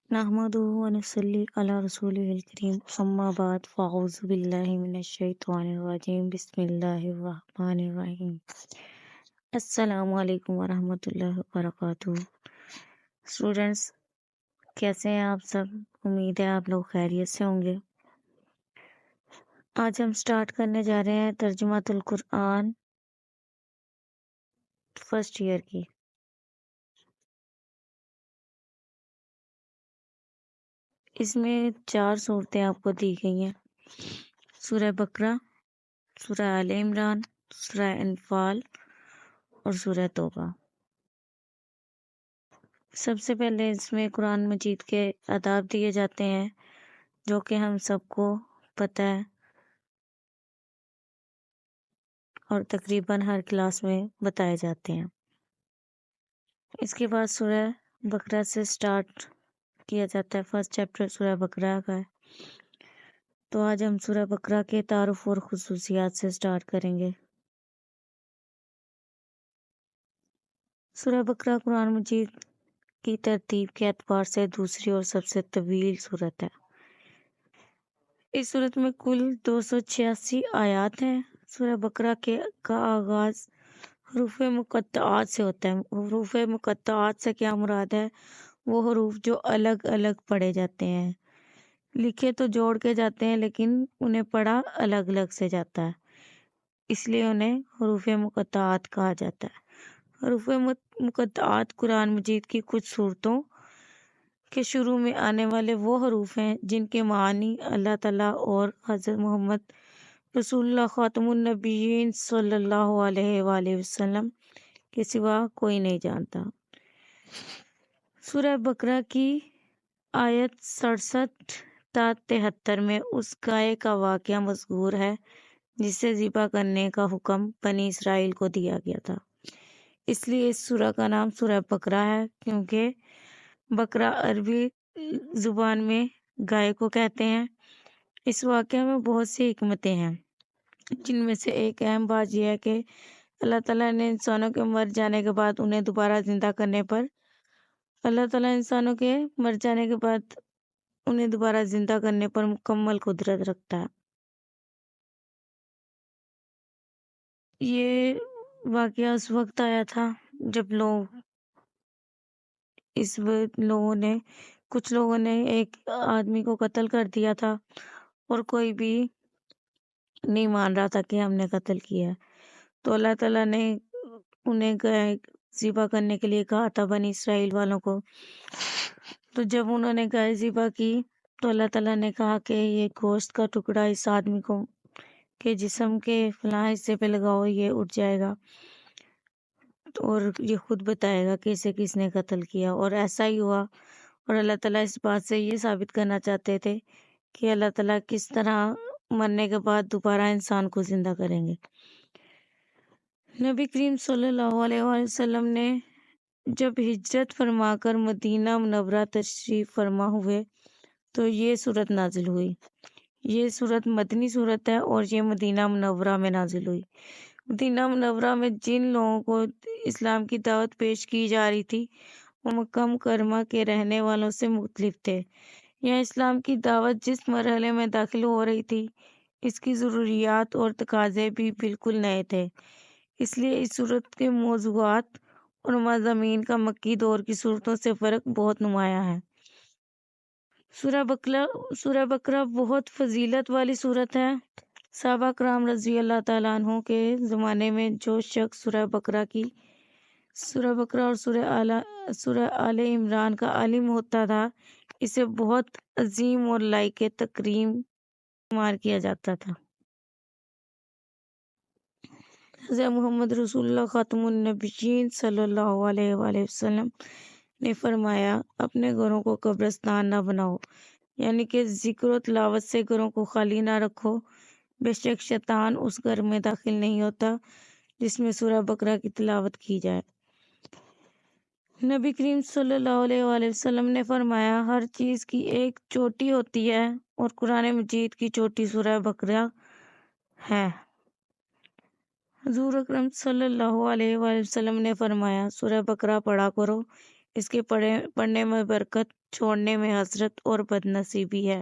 نحمده ونصلي على رسوله الكريم أما بعد فأعوذ بالله من الشيطان الرجيم بسم الله الرحمن الرحيم السلام علیکم ورحمۃ اللہ وبرکاتہ۔ اسٹوڈینٹس، کیسے ہیں آپ سب؟ امید ہے آپ لوگ خیریت سے ہوں گے۔ آج ہم سٹارٹ کرنے جا رہے ہیں ترجمۃ القرآن فرسٹ ایئر کی۔ اس میں 4 صورتیں آپ کو دی گئی ہیں: سورہ بقرہ، سورہ آل عمران، سورہ انفال اور سورہ توبہ۔ سب سے پہلے اس میں قرآن مجید کے آداب دیے جاتے ہیں جو کہ ہم سب کو پتہ ہے اور تقریباً ہر کلاس میں بتائے جاتے ہیں۔ اس کے بعد سورہ بقرہ سے سٹارٹ کیا جاتا ہے، فرسٹ چیپٹر سورہ بقرہ کا ہے۔ تو آج ہم سورہ بقرہ کے تعارف اور خصوصیات سے سٹارٹ کریں گے۔ سورہ بقرہ قرآن مجید کی ترتیب کے اعتبار سے دوسری اور سب سے طویل سورت ہے۔ اس سورت میں کل 286 آیات ہیں۔ سورہ بقرہ کا آغاز حروف مقطعات سے ہوتا ہے۔ حروف مقطعات سے کیا مراد ہے؟ وہ حروف جو الگ الگ پڑھے جاتے ہیں، لکھے تو جوڑ کے جاتے ہیں لیکن انہیں پڑھا الگ الگ سے جاتا ہے، اس لیے انہیں حروف مقطعات کہا جاتا ہے۔ حروف مقطعات قرآن مجید کی کچھ صورتوں کے شروع میں آنے والے وہ حروف ہیں جن کے معنی اللہ تعالیٰ اور حضرت محمد رسول اللہ خاتم النبیین صلی اللہ علیہ وآلہ وسلم کے سوا کوئی نہیں جانتا۔ سورہ بقرہ کی آیت 67 تا 73 میں اس گائے کا واقعہ مذکور ہے جسے ذبح کرنے کا حکم بنی اسرائیل کو دیا گیا تھا۔ اس لیے اس سورہ کا نام سورہ بقرہ ہے، کیونکہ بقرہ عربی زبان میں گائے کو کہتے ہیں۔ اس واقعہ میں بہت سی حکمتیں ہیں، جن میں سے ایک اہم بات یہ ہے کہ اللہ تعالیٰ نے انسانوں کے مر جانے کے بعد انہیں دوبارہ زندہ کرنے پر مکمل قدرت رکھتا ہے۔ یہ واقعہ اس وقت آیا تھا جب کچھ لوگوں نے ایک آدمی کو قتل کر دیا تھا اور کوئی بھی نہیں مان رہا تھا کہ ہم نے قتل کیا ہے۔ تو اللہ تعالیٰ نے انہیں گائے ذبح کرنے کے لیے کہا تھا بنی اسرائیل والوں کو۔ تو جب انہوں نے گائے ذبح کی تو اللہ تعالیٰ نے کہا کہ یہ گوشت کا ٹکڑا اس آدمی کو کہ جسم کے فلاں حصے پہ لگاؤ، یہ اٹھ جائے گا اور یہ خود بتائے گا کہ اسے کس نے قتل کیا، اور ایسا ہی ہوا۔ اور اللہ تعالیٰ اس بات سے یہ ثابت کرنا چاہتے تھے کہ اللہ تعالیٰ کس طرح مرنے کے بعد دوبارہ انسان کو زندہ کریں گے۔ نبی کریم صلی اللہ علیہ وآلہ وسلم نے جب ہجرت فرما کر مدینہ منورہ تشریف فرما ہوئے تو یہ سورت نازل ہوئی۔ یہ سورت مدنی سورت ہے اور یہ مدینہ منورہ میں نازل ہوئی۔ مدینہ منورہ میں جن لوگوں کو اسلام کی دعوت پیش کی جا رہی تھی وہ مکہ مکرمہ کے رہنے والوں سے مختلف تھے۔ یہاں اسلام کی دعوت جس مرحلے میں داخل ہو رہی تھی اس کی ضروریات اور تقاضے بھی بالکل نئے تھے، اس لیے اس صورت کے موضوعات اور مضامین کا مکی دور کی صورتوں سے فرق بہت نمایاں ہے۔ سورہ بقرہ بہت فضیلت والی صورت ہے۔ صحابہ کرام رضی اللہ تعالیٰ عنہ کے زمانے میں جو شخص سورہ بقرہ اور سورہ آل عمران کا عالم ہوتا تھا اسے بہت عظیم اور لائق تکریم شمار کیا جاتا تھا۔ حضرت محمد رسول اللہ خاتم النبیین صلی اللہ علیہ وآلہ وسلم نے فرمایا، اپنے گھروں کو قبرستان نہ بناؤ، یعنی کہ ذکر و تلاوت سے گھروں کو خالی نہ رکھو، بے شک شیطان اس گھر میں داخل نہیں ہوتا جس میں سورہ بقرہ کی تلاوت کی جائے۔ نبی کریم صلی اللہ علیہ وآلہ وسلم نے فرمایا، ہر چیز کی ایک چوٹی ہوتی ہے اور قرآن مجید کی چوٹی سورہ بقرہ ہے۔ حضور اکرم صلی اللہ علیہ وآلہ وسلم نے فرمایا، سورہ بقرہ پڑھا کرو، اس کے پڑھنے میں برکت، چھوڑنے میں حسرت اور بدنصیبی ہے،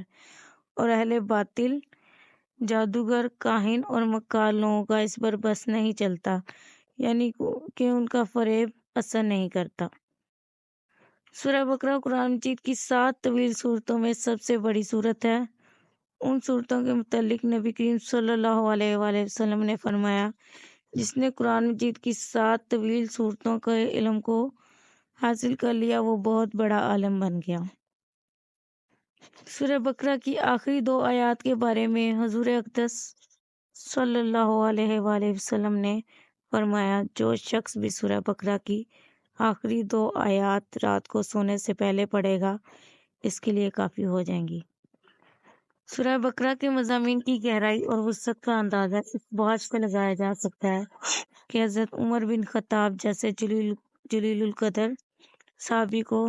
اور اہل باطل، جادوگر، کاہن اور مکار لوگوں کا اس پر بس نہیں چلتا، یعنی کہ ان کا فریب اثر نہیں کرتا۔ سورہ بقرہ قرآن مجید کی 7 طویل صورتوں میں سب سے بڑی صورت ہے۔ ان صورتوں کے متعلق نبی کریم صلی اللہ علیہ وآلہ وسلم نے فرمایا، جس نے قرآن مجید کی 7 طویل صورتوں کے علم کو حاصل کر لیا وہ بہت بڑا عالم بن گیا۔ سورہ بقرہ کی آخری 2 آیات کے بارے میں حضور اقدس صلی اللہ علیہ وآلہ وسلم نے فرمایا، جو شخص بھی سورہ بقرہ کی آخری 2 آیات رات کو سونے سے پہلے پڑھے گا، اس کے لیے کافی ہو جائیں گی۔ سورہ بقرہ کے مضامین کی گہرائی اور وسعت کا اندازہ اس بات سے لگایا جا سکتا ہے کہ حضرت عمر بن خطاب جیسے جلیل القدر صحابی کو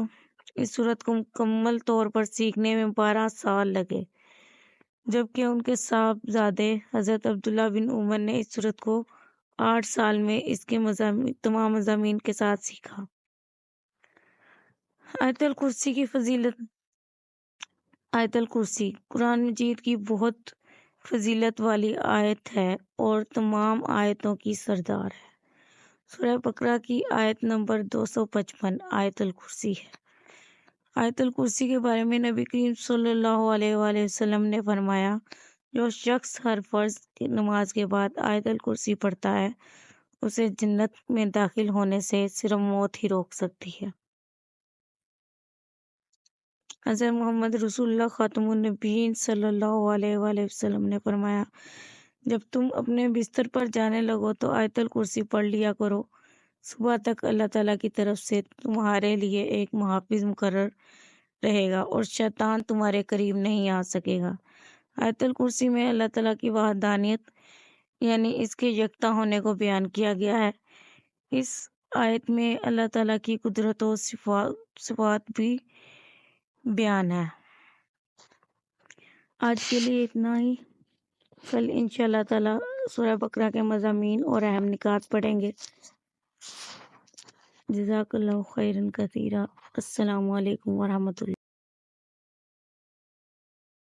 اس سورت کو مکمل طور پر سیکھنے میں 12 سال لگے، جبکہ ان کے صاحبزادے حضرت عبداللہ بن عمر نے اس سورت کو 8 سال میں اس کے تمام مضامین کے ساتھ سیکھا۔ آیت الکرسی کی فضیلت۔ آیت الکرسی قرآن مجید کی بہت فضیلت والی آیت ہے اور تمام آیتوں کی سردار ہے۔ سورہ بقرہ کی آیت نمبر 255 آیت الکرسی ہے۔ آیت الکرسی کے بارے میں نبی کریم صلی اللہ علیہ وآلہ وسلم نے فرمایا، جو شخص ہر فرض کی نماز کے بعد آیت الکرسی پڑھتا ہے، اسے جنت میں داخل ہونے سے صرف موت ہی روک سکتی ہے۔ حضرت محمد رسول اللہ خاتم النبیین صلی اللہ علیہ وآلہ وسلم نے فرمایا، جب تم اپنے بستر پر جانے لگو تو آیت الکرسی پڑھ لیا کرو، صبح تک اللہ تعالیٰ کی طرف سے تمہارے لیے ایک محافظ مقرر رہے گا اور شیطان تمہارے قریب نہیں آ سکے گا۔ آیت الکرسی میں اللہ تعالیٰ کی وحدانیت یعنی اس کے یکتا ہونے کو بیان کیا گیا ہے۔ اس آیت میں اللہ تعالیٰ کی قدرت و صفات بھی بیان ہے۔ آج کے لیے اتنا ہی، کل انشاءاللہ تعالیٰ سورہ بقرہ کے مضامین اور اہم نکات پڑھیں گے۔ جزاک اللہ خیرا کثیرا۔ السلام علیکم ورحمۃ اللہ۔